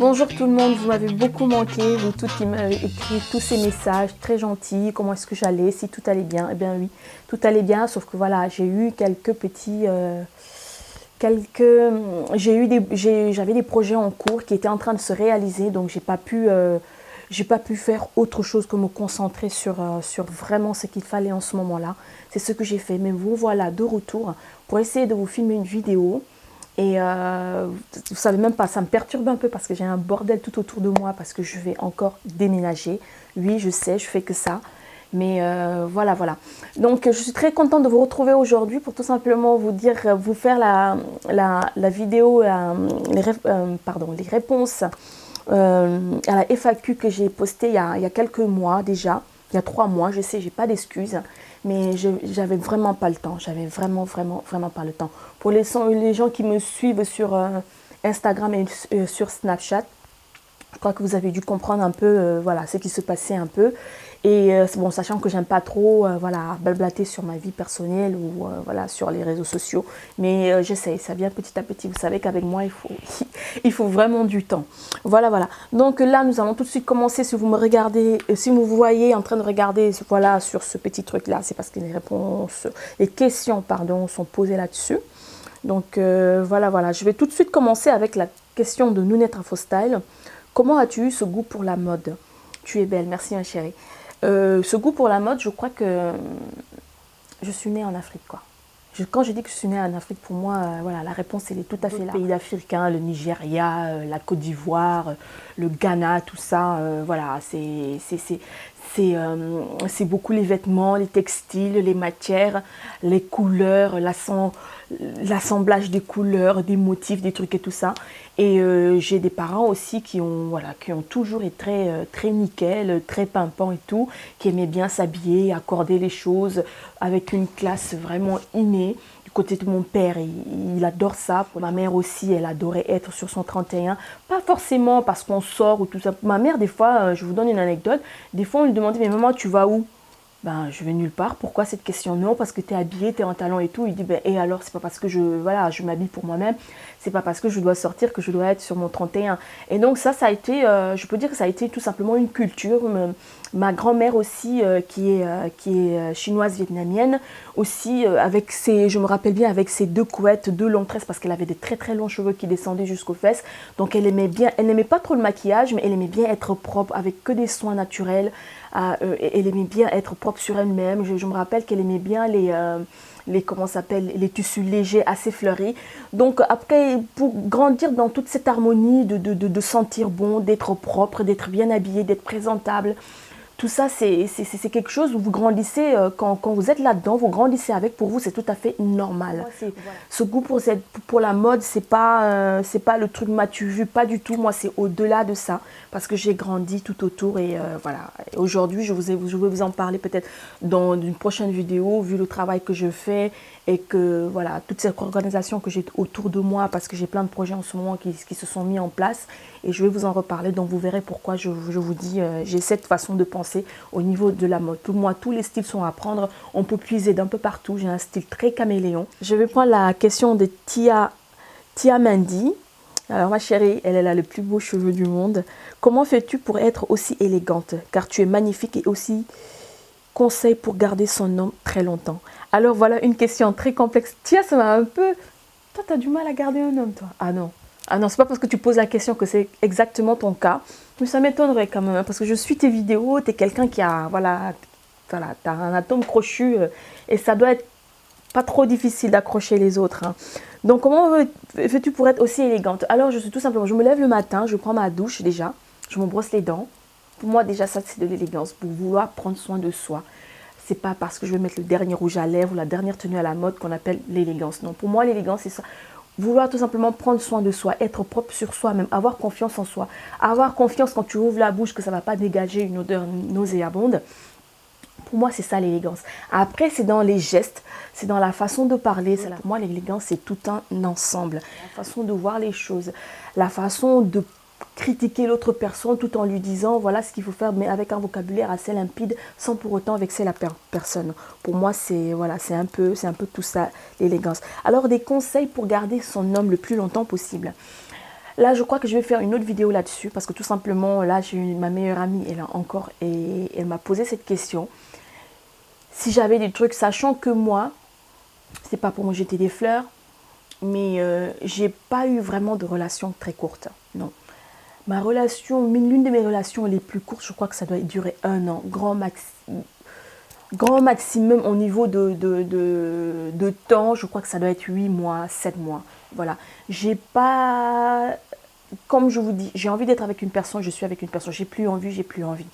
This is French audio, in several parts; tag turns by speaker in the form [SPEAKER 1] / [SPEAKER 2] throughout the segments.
[SPEAKER 1] Bonjour tout le monde, vous m'avez beaucoup manqué, vous toutes qui m'avez écrit tous ces messages très gentils, comment est-ce que j'allais, si tout allait bien. Eh bien oui, tout allait bien, sauf que voilà, j'ai eu quelques petits... j'avais des projets en cours qui étaient en train de se réaliser, donc j'ai pas pu faire autre chose que me concentrer sur vraiment ce qu'il fallait en ce moment-là. C'est ce que j'ai fait, mais vous voilà de retour pour essayer de vous filmer une vidéo. Et vous savez même pas, ça me perturbe un peu parce que j'ai un bordel tout autour de moi parce que je vais encore déménager. Oui, je sais, je fais que ça. Mais voilà. Donc, je suis très contente de vous retrouver aujourd'hui pour tout simplement vous dire, vous faire la vidéo, les réponses à la FAQ que j'ai postée il y a quelques mois déjà. Il y a 3 mois, je sais, j'ai pas d'excuses, mais j'avais vraiment pas le temps. J'avais vraiment pas le temps. Pour les gens qui me suivent sur Instagram et sur Snapchat, je crois que vous avez dû comprendre un peu voilà, ce qui se passait un peu. Et bon, sachant que j'aime pas trop voilà, blablater sur ma vie personnelle ou voilà, sur les réseaux sociaux. Mais j'essaye, ça vient petit à petit. Vous savez qu'avec moi, il faut vraiment du temps. Voilà. Donc là, nous allons tout de suite commencer. Si vous me regardez, si vous voyez en train de regarder voilà, sur ce petit truc-là, c'est parce que les questions pardon, sont posées là-dessus. Donc voilà. Je vais tout de suite commencer avec la question de Nounette Infostyle. Comment as-tu eu ce goût pour la mode? Tu es belle, merci ma chérie. Ce goût pour la mode, je crois que je suis née en Afrique, quoi. Quand je dis que je suis née en Afrique, pour moi, voilà, la réponse, elle est tout à fait là. Les pays africains, le Nigeria, la Côte d'Ivoire, le Ghana, tout ça, voilà, c'est beaucoup les vêtements, les textiles, les matières, les couleurs, l'assemblage des couleurs, des motifs, des trucs et tout ça. Et j'ai des parents aussi qui ont toujours été très nickel, très pimpants et tout, qui aimaient bien s'habiller, accorder les choses avec une classe vraiment innée. Du côté de mon père, il adore ça. Pour ma mère aussi, elle adorait être sur son 31. Pas forcément parce qu'on sort ou tout ça. Ma mère, des fois, je vous donne une anecdote, des fois on lui demandait, mais maman, tu vas où? Ben, je vais nulle part. Pourquoi cette question? Non, parce que tu es habillée, tu es en talons et tout. Il dit, ben, et alors, c'est pas parce que je m'habille pour moi-même, c'est pas parce que je dois sortir que je dois être sur mon 31. Et donc ça a été, je peux dire que ça a été tout simplement une culture. Ma grand-mère aussi, qui est chinoise vietnamienne, aussi je me rappelle bien, avec ses 2 couettes, 2 longues tresses, parce qu'elle avait des très très longs cheveux qui descendaient jusqu'aux fesses. Donc elle n'aimait pas trop le maquillage, mais elle aimait bien être propre, avec que des soins naturels. Elle aimait bien être propre sur elle-même. Je me rappelle qu'elle aimait bien les tissus légers, assez fleuris. Donc après, pour grandir dans toute cette harmonie de sentir bon, d'être propre, d'être bien habillé, d'être présentable, tout ça, c'est quelque chose où vous grandissez, quand vous êtes là-dedans, vous grandissez avec, pour vous, c'est tout à fait normal. Moi, ce goût pour la mode, c'est pas le truc m'as-tu vu, pas du tout. Moi, c'est au-delà de ça, parce que j'ai grandi tout autour et voilà. Aujourd'hui, je vais vous en parler peut-être dans une prochaine vidéo, vu le travail que je fais et que voilà, toute cette organisation que j'ai autour de moi, parce que j'ai plein de projets en ce moment qui se sont mis en place et je vais vous en reparler. Donc vous verrez pourquoi je vous dis, j'ai cette façon de penser au niveau de la mode. Pour moi, tous les styles sont à prendre. On peut puiser d'un peu partout. J'ai un style très caméléon. Je vais prendre la question de Tia Mandy. Alors ma chérie, elle a le plus beau cheveu du monde. Comment fais-tu pour être aussi élégante? Car tu es magnifique et aussi conseil pour garder son homme très longtemps. Alors voilà une question très complexe. Tia, ça m'a un peu... Toi, tu as du mal à garder un homme, toi? Ah non, c'est pas parce que tu poses la question que c'est exactement ton cas. Mais ça m'étonnerait quand même, hein, parce que je suis tes vidéos, tu es quelqu'un qui a, t'as un atome crochu et ça doit être pas trop difficile d'accrocher les autres. Hein. Donc comment fais-tu pour être aussi élégante? Alors je suis tout simplement, je me lève le matin, je prends ma douche déjà, je me brosse les dents. Pour moi déjà ça c'est de l'élégance, pour vouloir prendre soin de soi. C'est pas parce que je vais mettre le dernier rouge à lèvres ou la dernière tenue à la mode qu'on appelle l'élégance. Non, pour moi l'élégance c'est ça. Vouloir tout simplement prendre soin de soi, être propre sur soi-même, avoir confiance en soi. Avoir confiance quand tu ouvres la bouche que ça ne va pas dégager une odeur nauséabonde. Pour moi, c'est ça l'élégance. Après, c'est dans les gestes, c'est dans la façon de parler. Voilà. Pour moi, l'élégance, c'est tout un ensemble. La façon de voir les choses, la façon de critiquer l'autre personne tout en lui disant voilà ce qu'il faut faire, mais avec un vocabulaire assez limpide sans pour autant vexer la personne. Pour moi, c'est un peu tout ça, l'élégance. Alors, des conseils pour garder son homme le plus longtemps possible. Là, je crois que je vais faire une autre vidéo là-dessus parce que tout simplement, là, j'ai ma meilleure amie, elle a encore, et elle m'a posé cette question. Si j'avais des trucs, sachant que moi, c'est pas pour me jeter des fleurs, mais j'ai pas eu vraiment de relation très courte, non. Ma relation, l'une de mes relations les plus courtes, je crois que ça doit durer 1 an, grand maximum au niveau de temps, je crois que ça doit être 8 mois, 7 mois. Voilà. J'ai pas, comme je vous dis, j'ai envie d'être avec une personne, je suis avec une personne. J'ai plus envie, j'ai plus envie.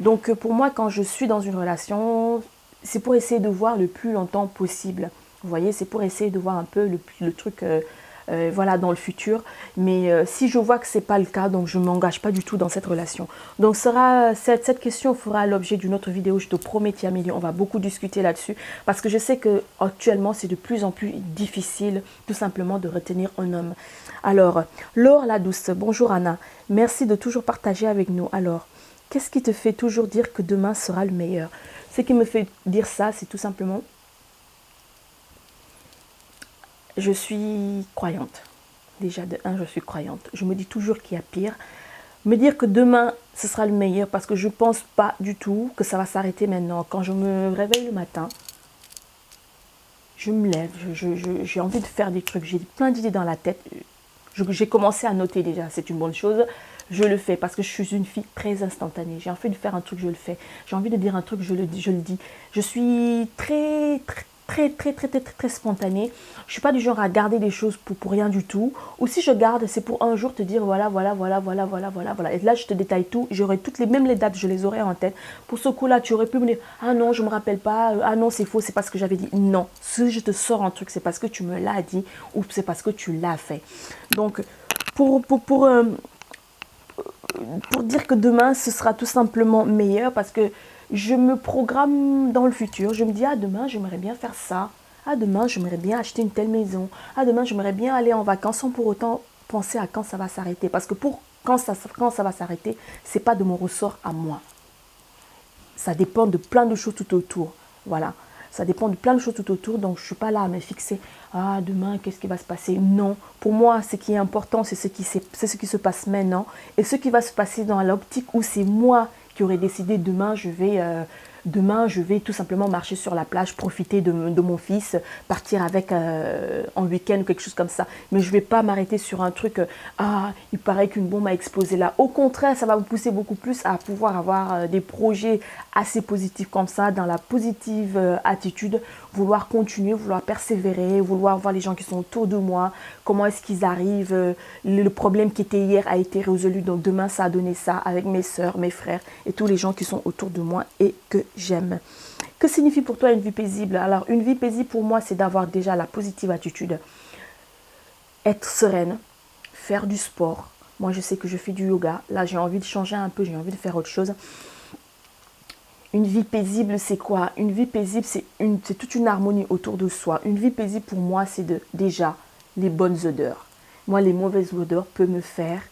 [SPEAKER 1] Donc pour moi, quand je suis dans une relation, c'est pour essayer de voir le plus longtemps possible. Vous voyez, c'est pour essayer de voir un peu le truc voilà, dans le futur. Mais si je vois que ce n'est pas le cas, donc je ne m'engage pas du tout dans cette relation. Donc cette question fera l'objet d'une autre vidéo, je te promets, Tiamélie, on va beaucoup discuter là-dessus. Parce que je sais qu'actuellement, c'est de plus en plus difficile tout simplement de retenir un homme. Alors, Laure la douce, bonjour Anna, merci de toujours partager avec nous. Alors, qu'est-ce qui te fait toujours dire que demain sera le meilleur? Ce qui me fait dire ça, c'est tout simplement, je suis croyante. Déjà de 1, je suis croyante. Je me dis toujours qu'il y a pire. Me dire que demain, ce sera le meilleur parce que je ne pense pas du tout que ça va s'arrêter maintenant. Quand je me réveille le matin, je me lève, j'ai envie de faire des trucs. J'ai plein d'idées dans la tête. J'ai commencé à noter déjà, c'est une bonne chose. Je le fais parce que je suis une fille très instantanée. J'ai envie de faire un truc, je le fais. J'ai envie de dire un truc, je le dis. Je suis très spontanée. Je suis pas du genre à garder des choses pour rien du tout. Ou si je garde, c'est pour un jour te dire voilà. Et là, je te détaille tout. J'aurai même les dates, je les aurai en tête. Pour ce coup-là, tu aurais pu me dire ah non, je me rappelle pas. Ah non, c'est faux, c'est pas ce que j'avais dit. Non, si je te sors un truc, c'est parce que tu me l'as dit ou c'est parce que tu l'as fait. Donc, pour dire que demain, ce sera tout simplement meilleur parce que je me programme dans le futur. Je me dis, ah, demain, j'aimerais bien faire ça. Ah, demain, j'aimerais bien acheter une telle maison. Ah, demain, j'aimerais bien aller en vacances sans pour autant penser à quand ça va s'arrêter. Parce que quand ça va s'arrêter, ce n'est pas de mon ressort à moi. Ça dépend de plein de choses tout autour. Voilà. Ça dépend de plein de choses tout autour. Donc, je ne suis pas là à me fixer. Ah, demain, qu'est-ce qui va se passer? Non. Pour moi, ce qui est important, c'est ce qui se passe maintenant. Et ce qui va se passer dans l'optique où c'est moi qui aurais décidé demain, je vais tout simplement marcher sur la plage, profiter de mon fils, partir avec en week-end ou quelque chose comme ça. Mais je ne vais pas m'arrêter sur un truc, ah, il paraît qu'une bombe a explosé là. Au contraire, ça va me pousser beaucoup plus à pouvoir avoir des projets assez positifs comme ça, dans la positive attitude, vouloir continuer, vouloir persévérer, vouloir voir les gens qui sont autour de moi, comment est-ce qu'ils arrivent, le problème qui était hier a été résolu, donc demain ça a donné ça avec mes soeurs, mes frères et tous les gens qui sont autour de moi et que j'aime. Que signifie pour toi une vie paisible? Alors une vie paisible pour moi, c'est d'avoir déjà la positive attitude, être sereine, faire du sport. Moi je sais que je fais du yoga, là j'ai envie de changer un peu, j'ai envie de faire autre chose. Une vie paisible, c'est quoi? Une vie paisible, c'est toute une harmonie autour de soi. Une vie paisible pour moi, c'est déjà les bonnes odeurs. Moi, les mauvaises odeurs peuvent me faire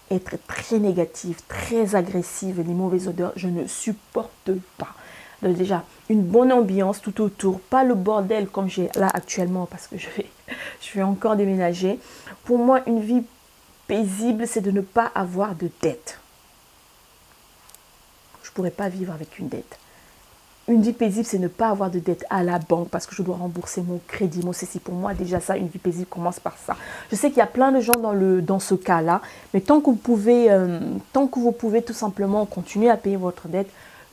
[SPEAKER 1] être très négative, très agressive. Les mauvaises odeurs, je ne supporte pas. Donc déjà, une bonne ambiance tout autour, pas le bordel comme j'ai là actuellement parce que je vais encore déménager. Pour moi, une vie paisible, c'est de ne pas avoir de dette. Je ne pourrais pas vivre avec une dette. Une vie paisible, c'est ne pas avoir de dette à la banque parce que je dois rembourser mon crédit, mon ceci. Pour moi, déjà ça, une vie paisible commence par ça. Je sais qu'il y a plein de gens dans ce cas-là, mais tant que vous pouvez tout simplement continuer à payer votre dette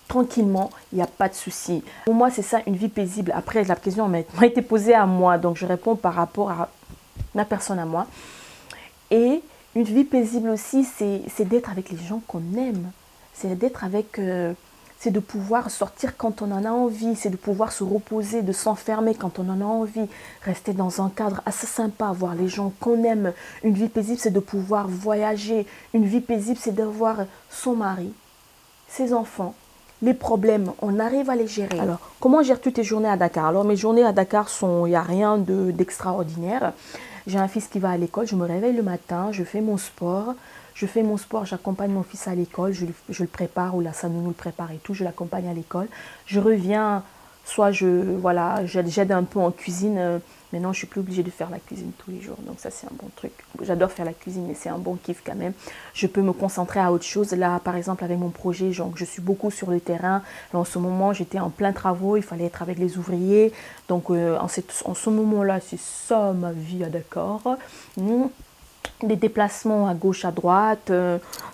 [SPEAKER 1] tranquillement, il n'y a pas de souci. Pour moi, c'est ça, une vie paisible. Après, la question m'a été posée à moi, donc je réponds par rapport à ma personne à moi. Et une vie paisible aussi, c'est d'être avec les gens qu'on aime. C'est d'être avec... c'est de pouvoir sortir quand on en a envie, c'est de pouvoir se reposer, de s'enfermer quand on en a envie, rester dans un cadre assez sympa, voir les gens qu'on aime. Une vie paisible, c'est de pouvoir voyager. Une vie paisible, c'est d'avoir son mari, ses enfants, les problèmes, on arrive à les gérer. Alors, comment gères tu tes journées à Dakar? Alors, mes journées à Dakar, il n'y a rien d'extraordinaire. J'ai un fils qui va à l'école, je me réveille le matin, je fais mon sport. J'accompagne mon fils à l'école, je le prépare, ou la nounou le prépare et tout, je l'accompagne à l'école. Je reviens, soit j'aide un peu en cuisine, Maintenant, je suis plus obligée de faire la cuisine tous les jours. Donc ça, c'est un bon truc. J'adore faire la cuisine, mais c'est un bon kiff quand même. Je peux me concentrer à autre chose. Là, par exemple, avec mon projet, donc, je suis beaucoup sur le terrain. Là, en ce moment, j'étais en plein travaux. Il fallait être avec les ouvriers. Donc, en ce moment-là, c'est ça ma vie à Dakar. Des déplacements à gauche, à droite,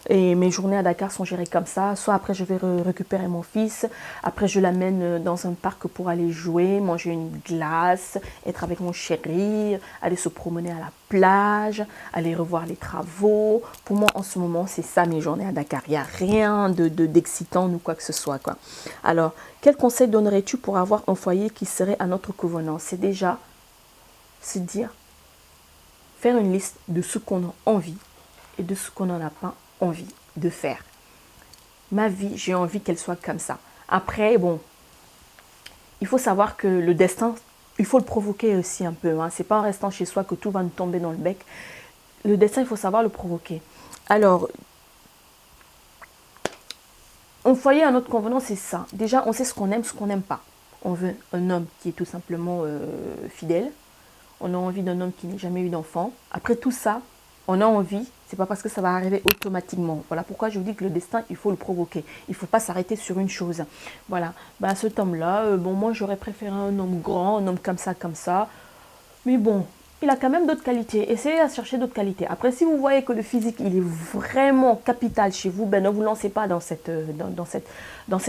[SPEAKER 1] et mes journées à Dakar sont gérées comme ça. Soit après, je vais récupérer mon fils, après, je l'amène dans un parc pour aller jouer, manger une glace, être avec mon chéri, aller se promener à la plage, aller revoir les travaux. Pour moi, en ce moment, c'est ça mes journées à Dakar. Il n'y a rien d'excitant ou quoi que ce soit, quoi. Alors, quel conseil donnerais-tu pour avoir un foyer qui serait à notre convenance? C'est déjà se dire, faire une liste de ce qu'on a envie et de ce qu'on n'en a pas envie de faire. Ma vie, j'ai envie qu'elle soit comme ça. Après, bon, il faut savoir que le destin, il faut le provoquer aussi un peu. Hein. C'est pas en restant chez soi que tout va nous tomber dans le bec. Le destin, il faut savoir le provoquer. Alors, un foyer à notre convenance, c'est ça. Déjà, on sait ce qu'on aime, ce qu'on n'aime pas. On veut un homme qui est tout simplement fidèle. On a envie d'un homme qui n'a jamais eu d'enfant. Après tout ça, on a envie, c'est pas parce que ça va arriver automatiquement. Voilà pourquoi je vous dis que le destin, il faut le provoquer. Il ne faut pas s'arrêter sur une chose. Voilà, ben, cet homme-là, bon, moi j'aurais préféré un homme grand, un homme comme ça, comme ça. Mais bon, il a quand même d'autres qualités. Essayez à chercher d'autres qualités. Après, si vous voyez que le physique, il est vraiment capital chez vous, ben ne vous lancez pas dans cette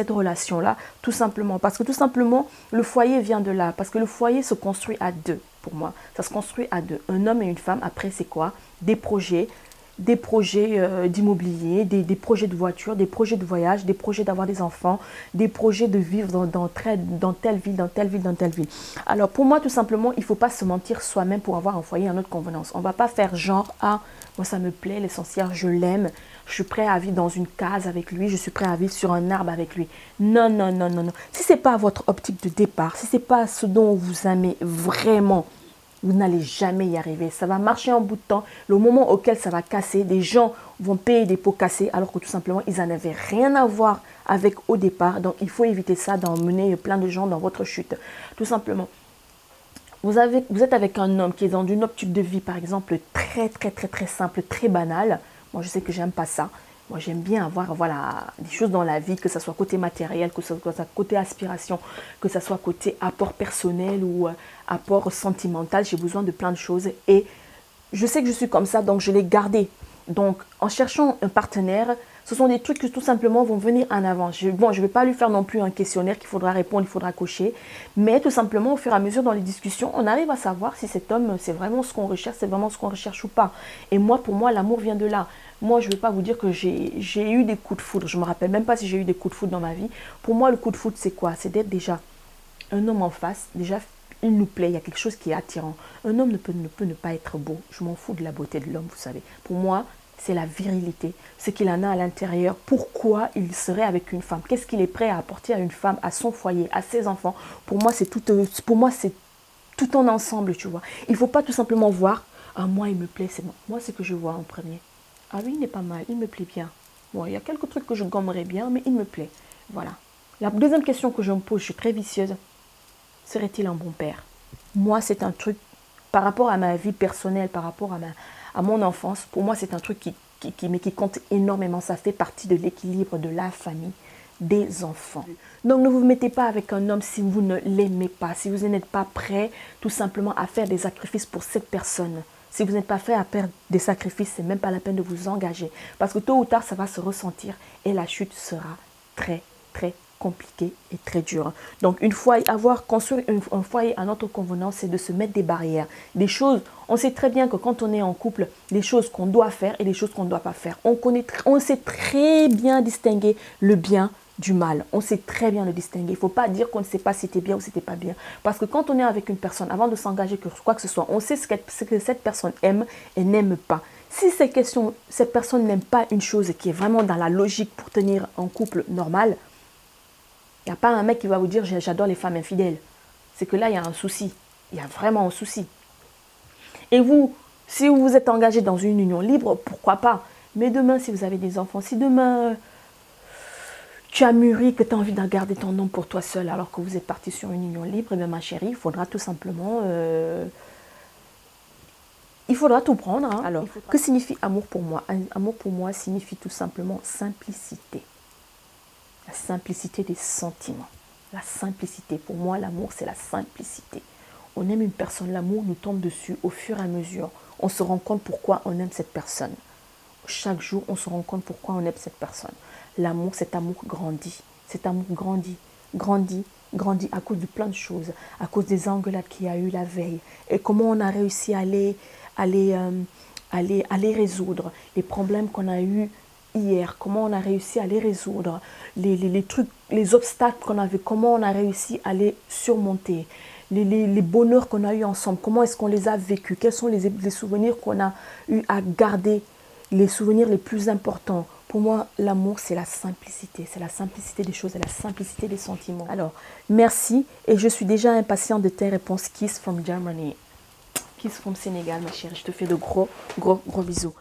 [SPEAKER 1] relation-là, tout simplement. Parce que tout simplement, le foyer vient de là. Parce que le foyer se construit à deux, pour moi. Ça se construit à deux. Un homme et une femme, après, c'est quoi? Des projets d'immobilier, des projets de voiture, des projets de voyage, des projets d'avoir des enfants, des projets de vivre dans telle ville, dans telle ville, dans telle ville. Alors pour moi, tout simplement, il ne faut pas se mentir soi-même pour avoir un foyer à notre convenance. On ne va pas faire genre, ah, moi ça me plaît, l'essentiel, je l'aime, je suis prêt à vivre dans une case avec lui, je suis prêt à vivre sur un arbre avec lui. Non, non, non, non, non. Si ce n'est pas votre optique de départ, si ce n'est pas ce dont vous aimez vraiment, vous n'allez jamais y arriver. Ça va marcher en bout de temps. Le moment auquel ça va casser, des gens vont payer des pots cassés alors que tout simplement, ils n'en avaient rien à voir avec au départ. Donc, il faut éviter ça, d'emmener plein de gens dans votre chute. Tout simplement. Vous êtes avec un homme qui est dans une optique de vie, par exemple, très simple, très banale. Moi, je sais que j'aime pas ça. Moi, j'aime bien avoir des choses dans la vie, que ce soit côté matériel, que ce soit côté aspiration, que ce soit côté apport personnel ou apport sentimental. J'ai besoin de plein de choses et je sais que je suis comme ça, donc je l'ai gardé. Donc, en cherchant un partenaire, ce sont des trucs qui tout simplement vont venir en avant. Je ne vais pas lui faire non plus un questionnaire qu'il faudra répondre, il faudra cocher. Mais tout simplement, au fur et à mesure dans les discussions, on arrive à savoir si cet homme, c'est vraiment ce qu'on recherche, c'est vraiment ce qu'on recherche ou pas. Et moi, pour moi, l'amour vient de là. Moi, je ne vais pas vous dire que j'ai eu des coups de foudre. Je ne me rappelle même pas si j'ai eu des coups de foudre dans ma vie. Pour moi, le coup de foudre, c'est quoi? C'est d'être déjà un homme en face. Déjà, il nous plaît, il y a quelque chose qui est attirant. Un homme ne peut ne pas être beau. Je m'en fous de la beauté de l'homme, vous savez. Pour moi, c'est la virilité, ce qu'il en a à l'intérieur. Pourquoi il serait avec une femme? Qu'est-ce qu'il est prêt à apporter à une femme, à son foyer, à ses enfants? Pour moi, c'est tout un ensemble, tu vois. Il ne faut pas tout simplement voir, ah, moi, il me plaît, c'est bon. Moi, c'est que je vois en premier. Ah oui, il n'est pas mal, il me plaît bien. Bon, il y a quelques trucs que je gommerais bien, mais il me plaît. Voilà. La deuxième question que je me pose, je suis très vicieuse. Serait-il un bon père? Moi, c'est un truc, par rapport à ma vie personnelle, par rapport à mon enfance, pour moi, c'est un truc qui compte énormément. Ça fait partie de l'équilibre de la famille, des enfants. Donc, ne vous mettez pas avec un homme si vous ne l'aimez pas, si vous n'êtes pas prêt tout simplement à faire des sacrifices pour cette personne. Si vous n'êtes pas prêt à faire des sacrifices, c'est même pas la peine de vous engager. Parce que tôt ou tard, ça va se ressentir et la chute sera très, très compliqué et très dur. Donc, une fois avoir construit un foyer à notre convenance, c'est de se mettre des barrières. Des choses, on sait très bien que quand on est en couple, les choses qu'on doit faire et les choses qu'on ne doit pas faire. On sait très bien distinguer le bien du mal. On sait très bien le distinguer. Il ne faut pas dire qu'on ne sait pas si c'était bien ou si c'était pas bien. Parce que quand on est avec une personne, avant de s'engager sur quoi que ce soit, on sait ce que cette personne aime et n'aime pas. Si cette personne n'aime pas une chose qui est vraiment dans la logique pour tenir un couple normal, il n'y a pas un mec qui va vous dire j'adore les femmes infidèles. C'est que là, il y a un souci. Il y a vraiment un souci. Et vous, si vous vous êtes engagé dans une union libre, pourquoi pas? Mais demain, si vous avez des enfants, si demain, tu as mûri, que tu as envie de garder ton homme pour toi seul alors que vous êtes parti sur une union libre, eh bien, ma chérie, il faudra tout simplement... il faudra tout prendre. Hein. Alors, que signifie amour pour moi? Amour pour moi signifie tout simplement simplicité. La simplicité des sentiments. La simplicité. Pour moi, l'amour, c'est la simplicité. On aime une personne, l'amour nous tombe dessus au fur et à mesure. On se rend compte pourquoi on aime cette personne. Chaque jour, on se rend compte pourquoi on aime cette personne. L'amour, cet amour grandit. Cet amour grandit, grandit, grandit à cause de plein de choses. À cause des engueulades qu'il y a eu la veille. Et comment on a réussi à les résoudre. Les problèmes qu'on a eus hier, comment on a réussi à les résoudre. Les trucs, les obstacles qu'on avait, comment on a réussi à les surmonter. Les bonheurs qu'on a eu ensemble, comment est-ce qu'on les a vécus, quels sont les souvenirs qu'on a eu à garder, les souvenirs les plus importants. Pour moi, l'amour, c'est la simplicité des choses, c'est la simplicité des sentiments. Alors, merci, et je suis déjà impatiente de tes réponses. Kiss from Germany. Kiss from Sénégal, ma chérie. Je te fais de gros bisous.